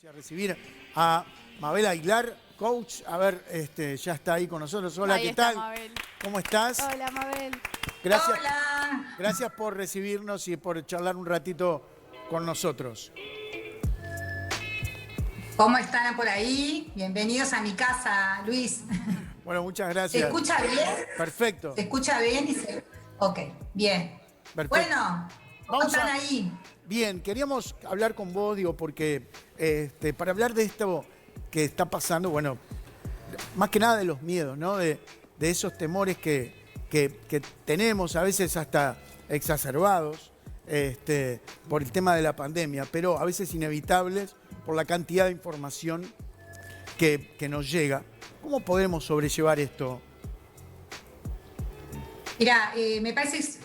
Y a recibir a Mabel Aguilar, coach. A ver, ya está ahí con nosotros. Hola, Ahí ¿qué está tal? Mabel. ¿Cómo estás? Hola, Mabel. Gracias, Hola. gracias por recibirnos y por charlar un ratito con nosotros. ¿Cómo están por ahí? Bienvenidos a mi casa, Luis. Bueno, muchas ¿Se gracias. escucha bien? Perfecto, ¿Se escucha bien? Ok, bien. perfecto. Bueno, ¿cómo Vamos están a- ahí? Bien, queríamos hablar con vos, digo, porque para hablar de esto que está pasando, bueno, más que nada de los miedos, ¿no? De esos temores que tenemos, a veces hasta exacerbados, por el tema de la pandemia, pero a veces inevitables por la cantidad de información que nos llega. ¿Cómo podemos sobrellevar esto? Mira, me parece,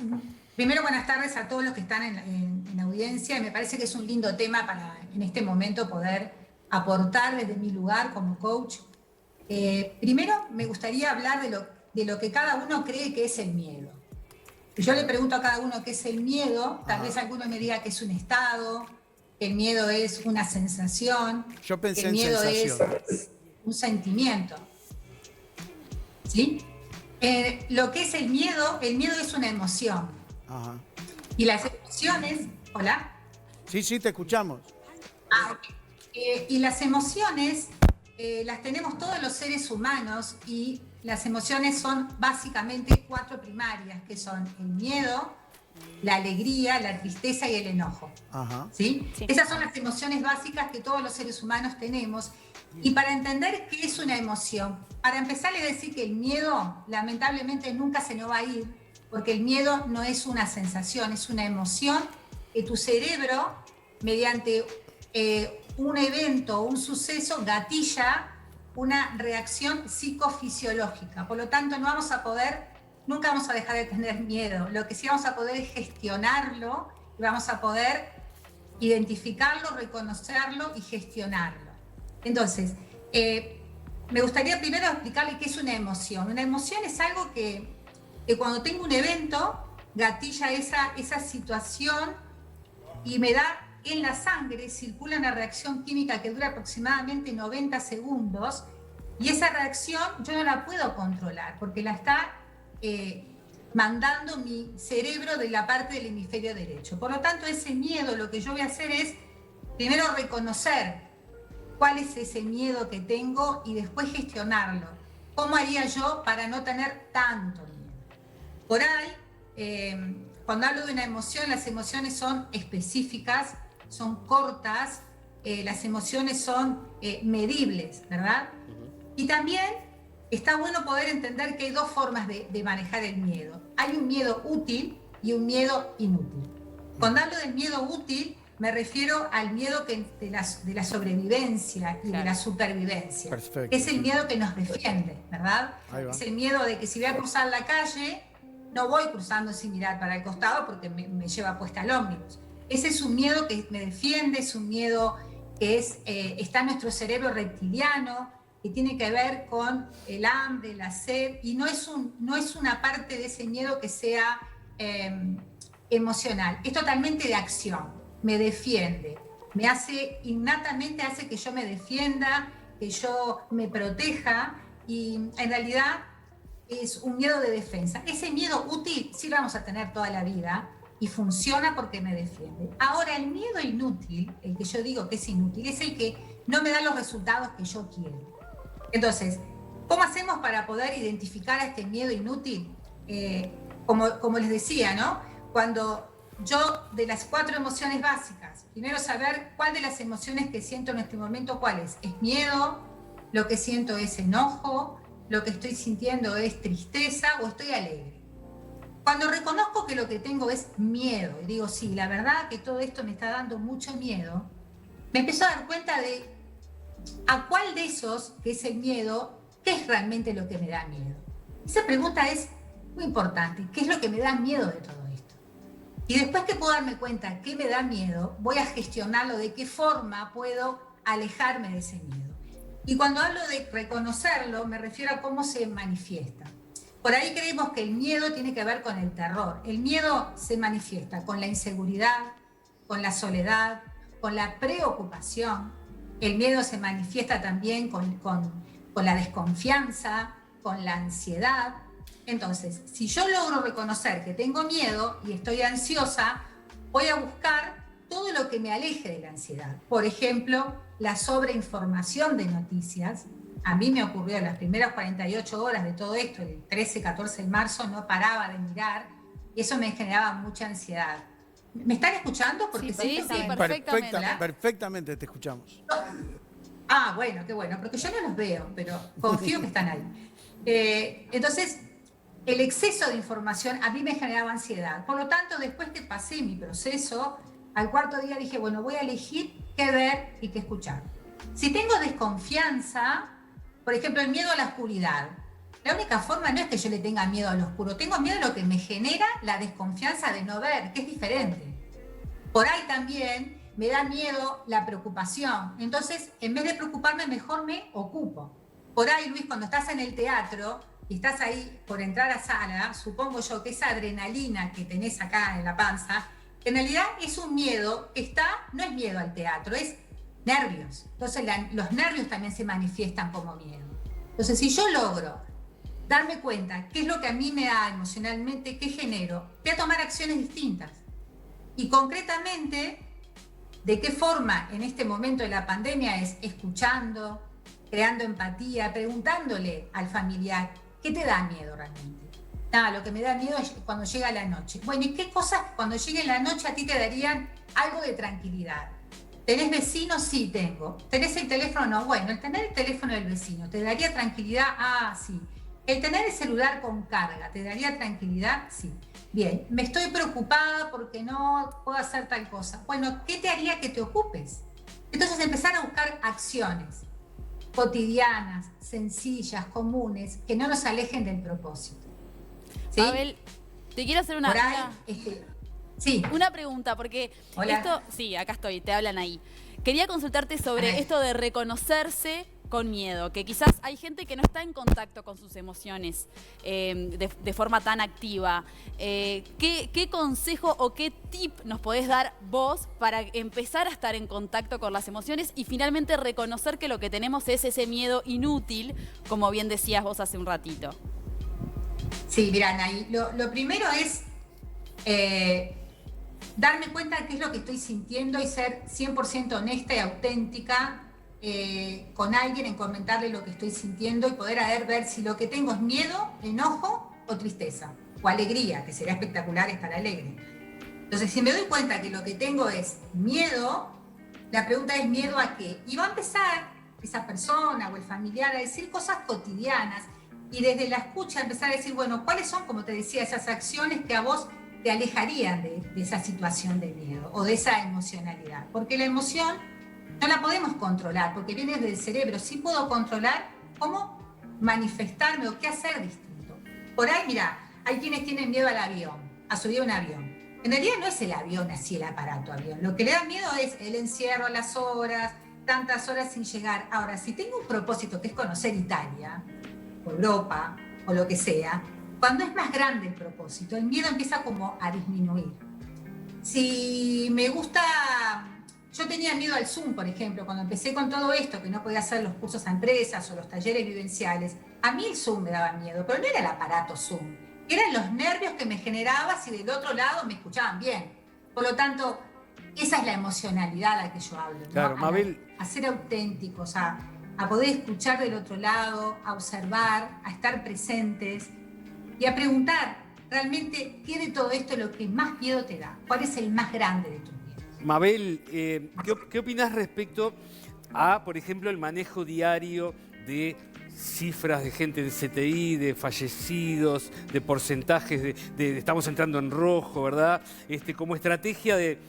primero buenas tardes a todos los que están en la audiencia. Me parece que es un lindo tema para en este momento poder aportar desde mi lugar como coach. Primero me gustaría hablar de lo que cada uno cree que es el miedo. Yo le pregunto a cada uno qué es el miedo, tal vez alguno me diga que es un estado, que el miedo es una sensación, Yo que pensé el en miedo sensación. es un sentimiento. ¿Sí? Lo que es el miedo es una emoción. Ajá. Y las emociones, hola. Sí, te escuchamos. Ok. Y las emociones las tenemos todos los seres humanos y las emociones son básicamente 4 primarias, que son el miedo, la alegría, la tristeza y el enojo. Ajá. ¿Sí? Sí. Esas son las emociones básicas que todos los seres humanos tenemos. Y para entender qué es una emoción, para empezar le decir que el miedo lamentablemente nunca se nos va a ir, porque el miedo no es una sensación, es una emoción que tu cerebro, mediante un evento o un suceso, gatilla una reacción psicofisiológica. Por lo tanto, nunca vamos a dejar de tener miedo. Lo que sí vamos a poder es gestionarlo y vamos a poder identificarlo, reconocerlo y gestionarlo. Entonces, me gustaría primero explicarle qué es una emoción. Una emoción es algo que cuando tengo un evento, gatilla esa situación y me da en la sangre, circula una reacción química que dura aproximadamente 90 segundos y esa reacción yo no la puedo controlar porque la está mandando mi cerebro de la parte del hemisferio derecho. Por lo tanto, ese miedo, lo que yo voy a hacer es primero reconocer cuál es ese miedo que tengo y después gestionarlo. ¿Cómo haría yo para no tener tanto miedo? Por ahí, cuando hablo de una emoción, las emociones son específicas, son cortas, las emociones son medibles, ¿verdad? Y también está bueno poder entender que hay 2 formas de manejar el miedo. Hay un miedo útil y un miedo inútil. Cuando hablo del miedo útil, me refiero al miedo de la sobrevivencia y de la supervivencia. Perfecto. Es el miedo que nos defiende, ¿verdad? Ahí va. Es el miedo de que si voy a cruzar la calle, no voy cruzando sin mirar para el costado porque me lleva puesta el ómnibus. Ese es un miedo que me defiende, es un miedo que está en nuestro cerebro reptiliano, que tiene que ver con el hambre, la sed, y no es una parte de ese miedo que sea emocional, es totalmente de acción, me defiende, innatamente hace que yo me defienda, que yo me proteja, y en realidad es un miedo de defensa. Ese miedo útil sí lo vamos a tener toda la vida y funciona porque me defiende. Ahora, el miedo inútil, el que yo digo que es inútil, es el que no me da los resultados que yo quiero. Entonces, ¿cómo hacemos para poder identificar a este miedo inútil? Como les decía, ¿no? Cuando yo, de las 4 emociones básicas, primero saber cuál de las emociones que siento en este momento, cuál es. ¿Es miedo? ¿Lo que siento es enojo? ¿Lo que estoy sintiendo es tristeza o estoy alegre? Cuando reconozco que lo que tengo es miedo, y digo, sí, la verdad que todo esto me está dando mucho miedo, me empiezo a dar cuenta de a cuál de esos, que es el miedo, qué es realmente lo que me da miedo. Esa pregunta es muy importante. ¿Qué es lo que me da miedo de todo esto? Y después que puedo darme cuenta qué me da miedo, voy a gestionarlo, de qué forma puedo alejarme de ese miedo. Y cuando hablo de reconocerlo, me refiero a cómo se manifiesta. Por ahí creemos que el miedo tiene que ver con el terror. El miedo se manifiesta con la inseguridad, con la soledad, con la preocupación, El miedo se manifiesta también con la desconfianza, con la ansiedad. Entonces, si yo logro reconocer que tengo miedo y estoy ansiosa, voy a buscar todo lo que me aleje de la ansiedad. Por ejemplo, la sobreinformación de noticias. A mí me ocurrió en las primeras 48 horas de todo esto, el 13, 14 de marzo, no paraba de mirar y eso me generaba mucha ansiedad. ¿Me están escuchando? Porque Sí, Perfectamente. perfectamente. Perfectamente te escuchamos. Ah, bueno, qué bueno, porque yo no los veo, pero confío que están ahí. Entonces, el exceso de información a mí me generaba ansiedad. Por lo tanto, después que pasé mi proceso, al cuarto día dije, bueno, voy a elegir qué ver y qué escuchar. Si tengo desconfianza, por ejemplo, el miedo a la oscuridad, la única forma no es que yo le tenga miedo al oscuro, tengo miedo a lo que me genera la desconfianza de no ver, que es diferente. Por ahí también me da miedo la preocupación. Entonces, en vez de preocuparme, mejor me ocupo. Por ahí, Luis, cuando estás en el teatro y estás ahí por entrar a sala, supongo yo que esa adrenalina que tenés acá en la panza, en realidad es un miedo que no es miedo al teatro, es nervios. Entonces, los nervios también se manifiestan como miedo. Entonces, si yo logro darme cuenta qué es lo que a mí me da emocionalmente, qué genero, voy a tomar acciones distintas. Y concretamente, ¿de qué forma en este momento de la pandemia? Es escuchando, creando empatía, preguntándole al familiar, ¿qué te da miedo realmente? Nada, lo que me da miedo es cuando llega la noche. Bueno, ¿y qué cosas cuando llegue la noche a ti te darían algo de tranquilidad? ¿Tenés vecinos? Sí, tengo. ¿Tenés el teléfono? No. Bueno, el tener el teléfono del vecino, ¿te daría tranquilidad? Ah, sí. ¿El tener el celular con carga, te daría tranquilidad? Sí. Bien, me estoy preocupada porque no puedo hacer tal cosa. Bueno, ¿qué te haría que te ocupes? Entonces empezar a buscar acciones cotidianas, sencillas, comunes, que no nos alejen del propósito. ¿Sí? Abel, te quiero hacer una, Por ahí, sí. una pregunta, porque Hola. esto, sí, acá estoy, te hablan ahí. Quería consultarte sobre esto de reconocerse con miedo, que quizás hay gente que no está en contacto con sus emociones de forma tan activa. ¿Qué consejo o qué tip nos podés dar vos para empezar a estar en contacto con las emociones y finalmente reconocer que lo que tenemos es ese miedo inútil, como bien decías vos hace un ratito? Sí, mira, Anaí, lo primero es darme cuenta de qué es lo que estoy sintiendo y ser 100% honesta y auténtica con alguien en comentarle lo que estoy sintiendo y poder ver si lo que tengo es miedo, enojo o tristeza, o alegría, que sería espectacular estar alegre. Entonces, si me doy cuenta que lo que tengo es miedo, la pregunta es ¿miedo a qué? Y va a empezar esa persona o el familiar a decir cosas cotidianas y desde la escucha empezar a decir, bueno, ¿cuáles son, como te decía, esas acciones que a vos te alejarían de esa situación de miedo o de esa emocionalidad? Porque la emoción no la podemos controlar, porque viene del cerebro. Sí puedo controlar cómo manifestarme o qué hacer distinto. Por ahí, mira, hay quienes tienen miedo al avión, a subir a un avión. En realidad no es el avión así, el aparato avión. Lo que le da miedo es el encierro, las horas, tantas horas sin llegar. Ahora, si tengo un propósito que es conocer Italia, o Europa, o lo que sea, cuando es más grande el propósito, el miedo empieza como a disminuir. Si me gusta... Yo tenía miedo al Zoom, por ejemplo, cuando empecé con todo esto, que no podía hacer los cursos a empresas o los talleres vivenciales. A mí el Zoom me daba miedo, pero no era el aparato Zoom. Eran los nervios que me generaba si del otro lado me escuchaban bien. Por lo tanto, esa es la emocionalidad a la que yo hablo, ¿no? Claro, Mabel. A ser auténticos, a poder escuchar del otro lado, a observar, a estar presentes y a preguntar realmente qué de todo esto es lo que más miedo te da. ¿Cuál es el más grande de tus miedos? Mabel, ¿qué opinás respecto a, por ejemplo, el manejo diario de cifras de gente en CTI, de fallecidos, de porcentajes, estamos entrando en rojo, ¿verdad? Como estrategia de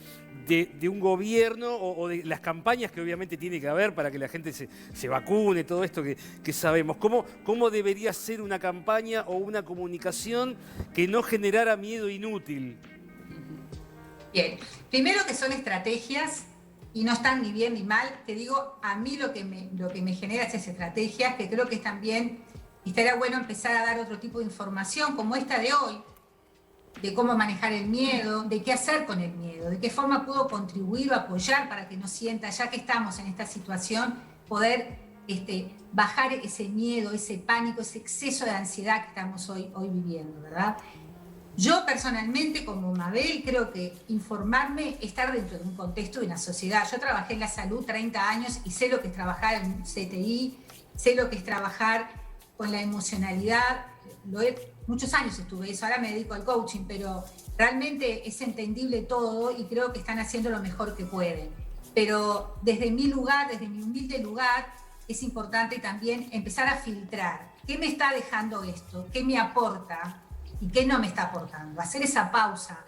un gobierno o de las campañas que obviamente tiene que haber para que la gente se vacune, todo esto que sabemos. ¿Cómo debería ser una campaña o una comunicación que no generara miedo inútil? Bien, primero que son estrategias y no están ni bien ni mal. Te digo, a mí lo que me genera esas estrategias, que creo que también estaría bueno empezar a dar otro tipo de información como esta de hoy, de cómo manejar el miedo, de qué hacer con el miedo, de qué forma puedo contribuir o apoyar para que no sienta, ya que estamos en esta situación, poder bajar ese miedo, ese pánico, ese exceso de ansiedad que estamos hoy viviendo, ¿verdad? Yo personalmente, como Mabel, creo que informarme, estar dentro de un contexto de una sociedad. Yo trabajé en la salud 30 años y sé lo que es trabajar en un CTI, sé lo que es trabajar con la emocionalidad. Muchos años estuve eso, ahora me dedico al coaching, pero realmente es entendible todo y creo que están haciendo lo mejor que pueden. Pero desde mi lugar, desde mi humilde lugar, es importante también empezar a filtrar. ¿Qué me está dejando esto? ¿Qué me aporta? ¿Y qué no me está aportando? Hacer esa pausa.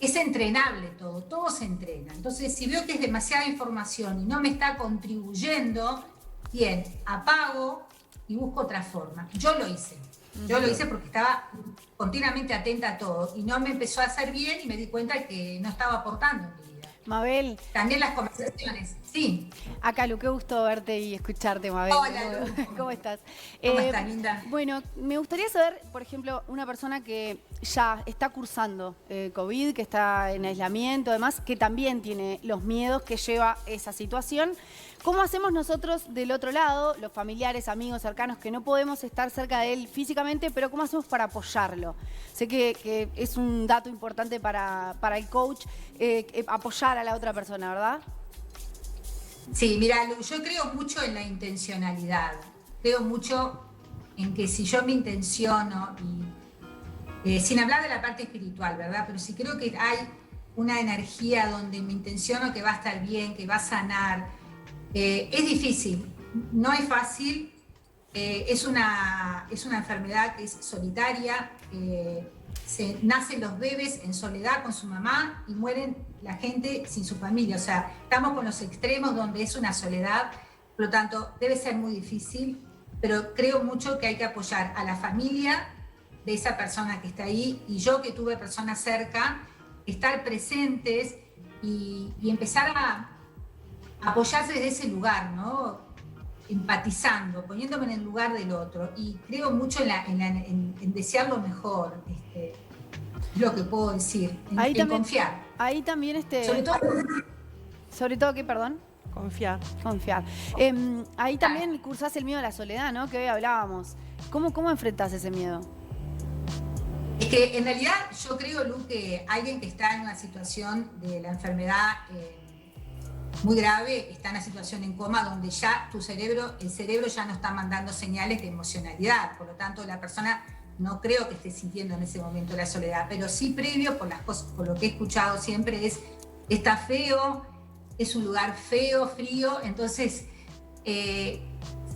Es entrenable todo se entrena. Entonces, si veo que es demasiada información y no me está contribuyendo, bien, apago y busco otra forma. Yo lo hice porque estaba continuamente atenta a todo y no me empezó a hacer bien y me di cuenta que no estaba aportando en mi vida. Mabel. También las conversaciones, sí. Acá, Lu, qué gusto verte y escucharte, Mabel. Hola, Lu. ¿Cómo estás? ¿Cómo estás, linda? Bueno, me gustaría saber, por ejemplo, una persona que ya está cursando COVID, que está en aislamiento, además, que también tiene los miedos que lleva esa situación. ¿Cómo hacemos nosotros del otro lado, los familiares, amigos, cercanos, que no podemos estar cerca de él físicamente, pero cómo hacemos para apoyarlo? Sé que es un dato importante para el coach, apoyar a la otra persona, ¿verdad? Sí, mira, Lu, yo creo mucho en la intencionalidad. Creo mucho en que si yo me intenciono, y sin hablar de la parte espiritual, ¿verdad? Pero si creo que hay una energía donde me intenciono que va a estar bien, que va a sanar, es difícil, no es fácil, es una enfermedad que es solitaria, nacen los bebés en soledad con su mamá y mueren la gente sin su familia, o sea, estamos con los extremos donde es una soledad, por lo tanto debe ser muy difícil, pero creo mucho que hay que apoyar a la familia de esa persona que está ahí y yo que tuve personas cerca, estar presentes y empezar a apoyarse desde ese lugar, ¿no? Empatizando, poniéndome en el lugar del otro. Y creo mucho en desear lo mejor, es lo que puedo decir, en confiar. Ahí también ¿Sobre todo qué, perdón? Confiar. Ahí también cursás el miedo a la soledad, ¿no? Que hoy hablábamos. ¿Cómo enfrentás ese miedo? Es que en realidad yo creo, Lu, que alguien que está en una situación de la enfermedad muy grave, está en una situación en coma donde ya el cerebro ya no está mandando señales de emocionalidad, por lo tanto la persona no creo que esté sintiendo en ese momento la soledad, pero sí previo por lo que he escuchado siempre está feo, es un lugar feo, frío, entonces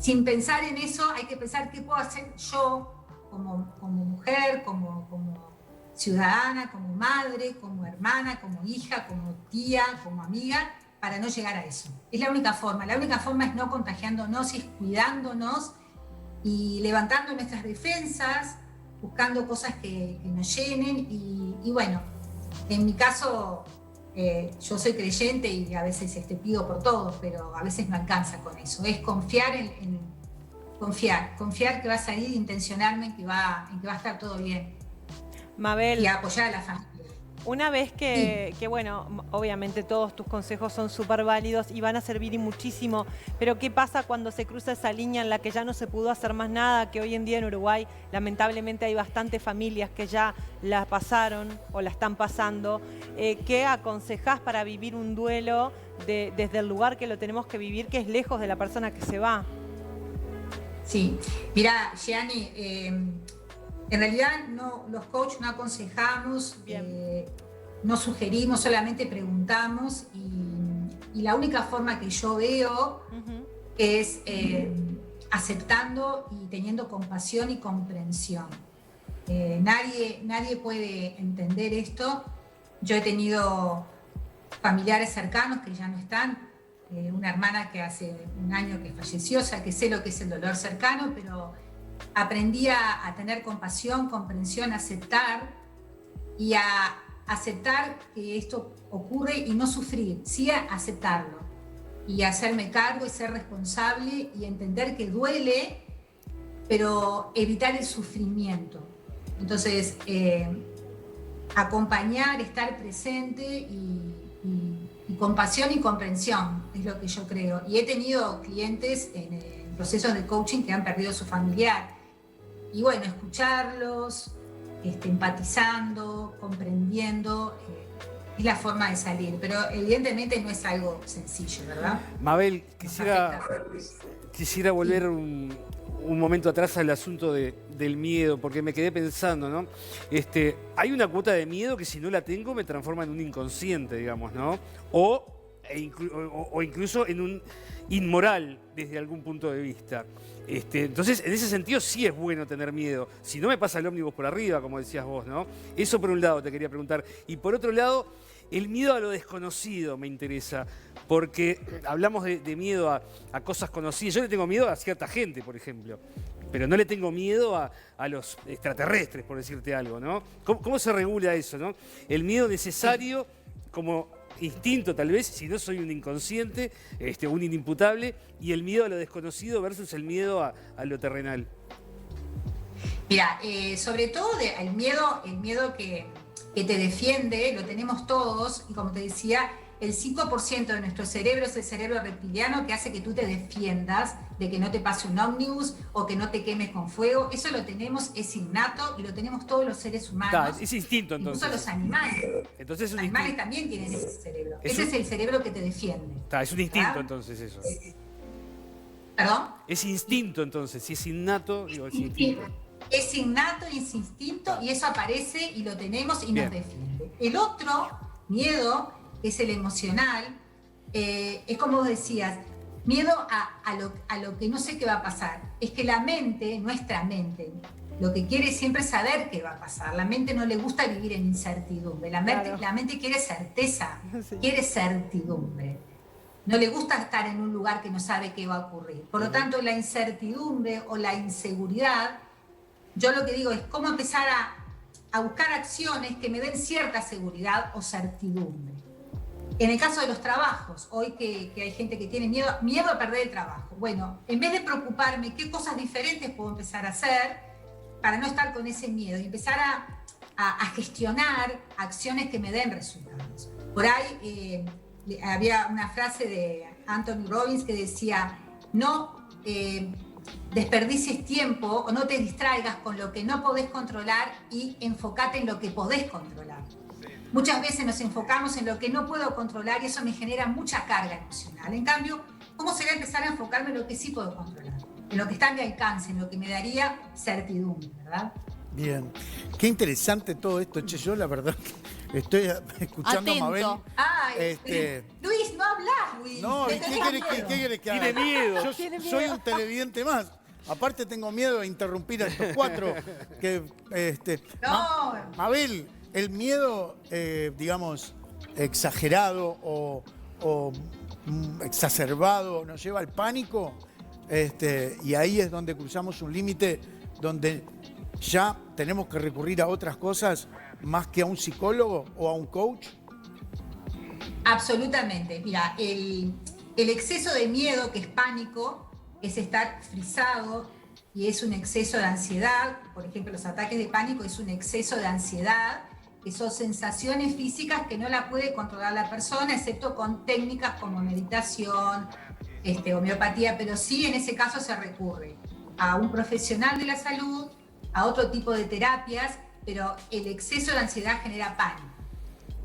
sin pensar en eso hay que pensar qué puedo hacer yo como mujer, como ciudadana, como madre, como hermana, como hija, como tía, como amiga, para no llegar a eso. Es la única forma es no contagiándonos, es cuidándonos y levantando nuestras defensas, buscando cosas que nos llenen y bueno, en mi caso yo soy creyente y a veces pido por todos, pero a veces no alcanza con eso, es confiar confiar que va a salir, intencionarme en que va a estar todo bien. Mabel, y apoyar a la familia. Una vez que, bueno, obviamente todos tus consejos son súper válidos y van a servir y muchísimo, pero ¿qué pasa cuando se cruza esa línea en la que ya no se pudo hacer más nada? Que hoy en día en Uruguay lamentablemente hay bastantes familias que ya la pasaron o la están pasando. ¿Qué aconsejás para vivir un duelo desde el lugar que lo tenemos que vivir, que es lejos de la persona que se va? Sí, mira, Gianni, en realidad los coaches no aconsejamos, no sugerimos, solamente preguntamos y la única forma que yo veo es aceptando y teniendo compasión y comprensión. Nadie puede entender esto. Yo he tenido familiares cercanos que ya no están, una hermana que hace un año que falleció, o sea que sé lo que es el dolor cercano, pero aprendí a tener compasión, comprensión, aceptar y a aceptar que esto ocurre y no sufrir, sí a aceptarlo y hacerme cargo y ser responsable y entender que duele, pero evitar el sufrimiento. Entonces, acompañar, estar presente y compasión y comprensión, es lo que yo creo. Y he tenido clientes en procesos de coaching que han perdido a su familiar. Y bueno, escucharlos, empatizando, comprendiendo, es la forma de salir. Pero evidentemente no es algo sencillo, ¿verdad? Mabel, quisiera volver un momento atrás al asunto del miedo, porque me quedé pensando, ¿no? Hay una cuota de miedo que si no la tengo me transforma en un inconsciente, digamos, ¿no? O incluso en un inmoral desde algún punto de vista. Entonces, en ese sentido sí es bueno tener miedo. Si no me pasa el ómnibus por arriba, como decías vos, ¿no? Eso por un lado te quería preguntar. Y por otro lado, el miedo a lo desconocido me interesa, porque hablamos de miedo a cosas conocidas. Yo le tengo miedo a cierta gente, por ejemplo, pero no le tengo miedo a los extraterrestres, por decirte algo, ¿no? ¿Cómo se regula eso, no? El miedo necesario como instinto, tal vez, si no soy un inconsciente, un inimputable, y el miedo a lo desconocido versus el miedo a lo terrenal. Mira, sobre todo el miedo que te defiende, lo tenemos todos, y como te decía, el 5% de nuestro cerebro es el cerebro reptiliano que hace que tú te defiendas de que no te pase un ómnibus o que no te quemes con fuego. Eso lo tenemos, es innato y lo tenemos todos los seres humanos. Es instinto, entonces. Incluso los animales. Entonces, los animales también tienen ese cerebro. Ese es el cerebro que te defiende. Es un instinto, ¿verdad? entonces, eso. ¿Perdón? Es instinto, entonces. Si es innato, digo, es instinto. Es innato, es instinto, y eso aparece y lo tenemos y nos defiende. El otro miedo es el emocional, es como vos decías, miedo a lo que no sé qué va a pasar. Es que la mente, nuestra mente, lo que quiere siempre es saber qué va a pasar. La mente no le gusta vivir en incertidumbre. La mente quiere certeza, quiere certidumbre. No le gusta estar en un lugar que no sabe qué va a ocurrir. Por lo tanto, la incertidumbre o la inseguridad, yo lo que digo es cómo empezar a buscar acciones que me den cierta seguridad o certidumbre. En el caso de los trabajos, hoy que hay gente que tiene miedo a perder el trabajo. Bueno, en vez de preocuparme qué cosas diferentes puedo empezar a hacer para no estar con ese miedo y empezar a gestionar acciones que me den resultados. Por ahí había una frase de Anthony Robbins que decía, no desperdicies tiempo o no te distraigas con lo que no podés controlar y enfócate en lo que podés controlar. Muchas veces nos enfocamos en lo que no puedo controlar y eso me genera mucha carga emocional. En cambio, ¿cómo sería empezar a enfocarme en lo que sí puedo controlar? En lo que está a mi alcance, en lo que me daría certidumbre, ¿verdad? Bien. Qué interesante todo esto, che. Yo la verdad estoy escuchando Atento. a Mabel. Luis, no hablas, Luis. No, ¿qué querés que haga? Tiene miedo. Yo soy un televidente más. Aparte tengo miedo de interrumpir a estos cuatro. No. Mabel, el miedo, digamos, exagerado o exacerbado nos lleva al pánico. Y ahí es donde cruzamos un límite donde ya tenemos que recurrir a otras cosas más que a un psicólogo o a un coach. Absolutamente. Mira, el exceso de miedo, que es pánico, es estar frisado y es un exceso de ansiedad. Por ejemplo, los ataques de pánico es un exceso de ansiedad, que son sensaciones físicas que no la puede controlar la persona, excepto con técnicas como meditación, homeopatía, pero sí en ese caso se recurre a un profesional de la salud, a otro tipo de terapias, pero el exceso de ansiedad genera pánico.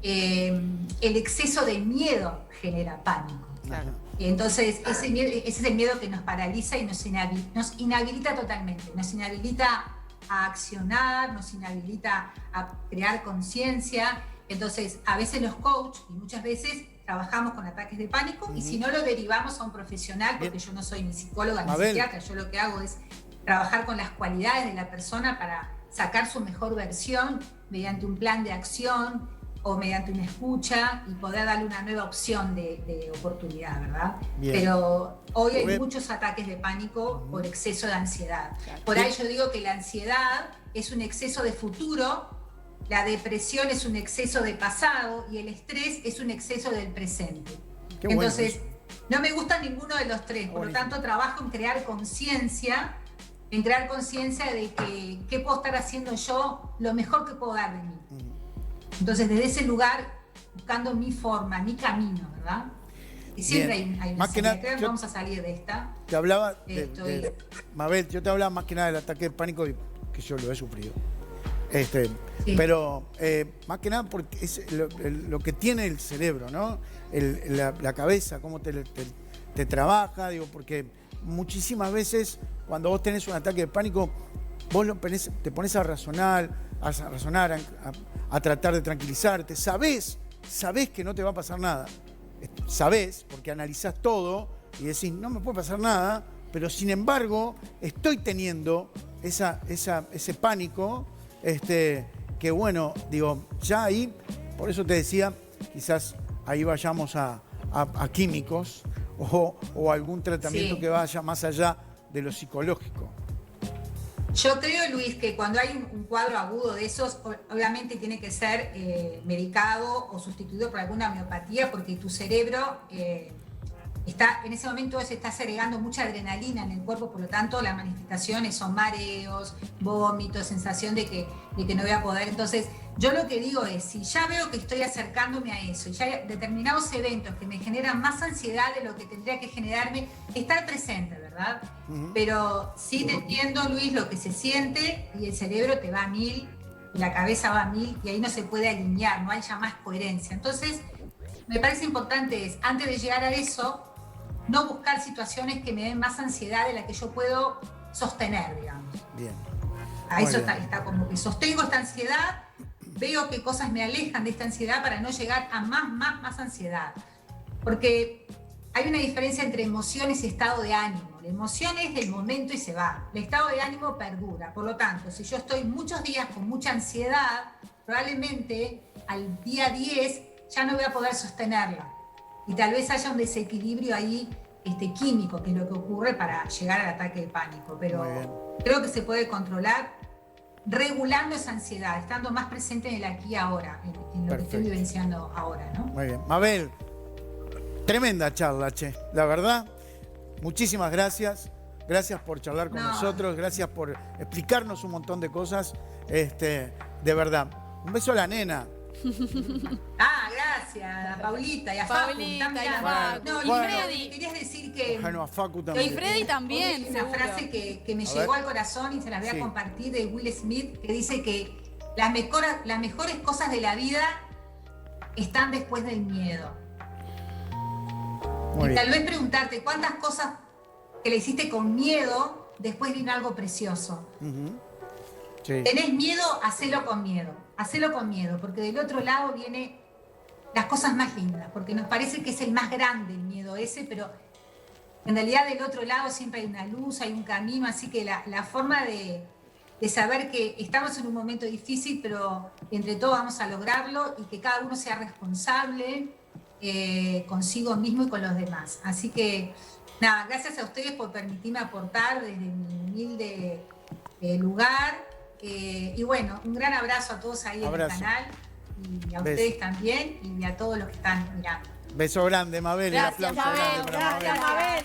El exceso de miedo genera pánico. Claro. Entonces, ese es el miedo que nos paraliza y nos inhabilita totalmente, nos inhabilita a accionar, nos inhabilita a crear conciencia. Entonces, a veces los coaches, y muchas veces trabajamos con ataques de pánico, y si no lo derivamos a un profesional, porque yo no soy ni psicóloga ni psiquiatra, yo lo que hago es trabajar con las cualidades de la persona para sacar su mejor versión mediante un plan de acción o mediante una escucha y poder darle una nueva opción de oportunidad, ¿verdad? Bien. Pero hoy hay muchos ataques de pánico por exceso de ansiedad. Por ahí yo digo que la ansiedad es un exceso de futuro, la depresión es un exceso de pasado y el estrés es un exceso del presente. Qué Entonces, bueno, no me gusta ninguno de los tres, por lo tanto trabajo en crear conciencia, de que qué puedo estar haciendo yo, lo mejor que puedo dar de mí. Entonces, desde ese lugar, buscando mi forma, mi camino, ¿verdad? Y siempre hay una Más que salida. nada, Creo que yo vamos a salir de esta. te hablaba Estoy- Mabel, yo te hablaba más que nada del ataque de pánico que yo lo he sufrido. Sí. Pero más que nada porque es lo que tiene el cerebro, ¿no? La cabeza, cómo te trabaja, digo, porque muchísimas veces cuando vos tenés un ataque de pánico, vos te pones a razonar, a tratar de tranquilizarte. Sabés que no te va a pasar nada. Sabés, porque analizás todo y decís, no me puede pasar nada, pero sin embargo estoy teniendo ese pánico, que bueno, digo, ya ahí, por eso te decía, quizás ahí vayamos a químicos o algún tratamiento Sí. que vaya más allá de lo psicológico. Yo creo, Luis, que cuando hay un cuadro agudo de esos, obviamente tiene que ser medicado o sustituido por alguna homeopatía, porque tu cerebro en ese momento se está segregando mucha adrenalina en el cuerpo, por lo tanto las manifestaciones son mareos, vómitos, sensación de que no voy a poder. Entonces, yo lo que digo es, si ya veo que estoy acercándome a eso, y ya hay determinados eventos que me generan más ansiedad de lo que tendría que generarme, estar presente, ¿verdad? Pero sí te entiendo, Luis, lo que se siente, y el cerebro te va a 1000, y la cabeza va a 1000, y ahí no se puede alinear, no hay ya más coherencia. Entonces, me parece importante antes de llegar a eso, no buscar situaciones que me den más ansiedad de la que yo puedo sostener, digamos. Bien. A Muy eso bien. está como que sostengo esta ansiedad, veo qué cosas me alejan de esta ansiedad para no llegar a más ansiedad. Porque hay una diferencia entre emociones y estado de ánimo. La emoción es del momento y se va. El estado de ánimo perdura. Por lo tanto, si yo estoy muchos días con mucha ansiedad, probablemente al día 10 ya no voy a poder sostenerla. Y tal vez haya un desequilibrio ahí químico, que es lo que ocurre para llegar al ataque de pánico. Muy bien. Pero creo que se puede controlar regulando esa ansiedad, estando más presente en el aquí y ahora, en lo que estoy Perfecto. vivenciando ahora, ¿no? Muy bien. Mabel, tremenda charla, che. La verdad, muchísimas gracias. Gracias por charlar con No. nosotros. Gracias por explicarnos un montón de cosas. De verdad. Un beso a la nena. Ah, gracias, a Paulita y a Facu. Paulita también. y a Facu. No, Y Lili, Freddy. querías decir que... Bueno, a Facu Y también. Freddy también, Hoy leí una seguro. frase que me A llegó ver. al corazón y se las voy Sí. a compartir, de Will Smith, que dice que las mejores cosas de la vida están después del miedo. Muy Y tal bien. vez preguntarte cuántas cosas que le hiciste con miedo, después viene algo precioso. Ujú. Sí. ¿Tenés miedo? Hacelo con miedo. Hacelo con miedo, porque del otro lado viene las cosas más lindas, porque nos parece que es el más grande el miedo ese, pero en realidad del otro lado siempre hay una luz, hay un camino, así que la forma de saber que estamos en un momento difícil, pero entre todos vamos a lograrlo y que cada uno sea responsable consigo mismo y con los demás. Así que, nada, gracias a ustedes por permitirme aportar desde mi humilde lugar. Y bueno, un gran abrazo a todos ahí Abrazo. en el canal y a Beso. ustedes también y a todos los que están mirando. Beso grande, Mabel. Gracias, El aplauso Mabel. grande para Gracias, Mabel. Mabel.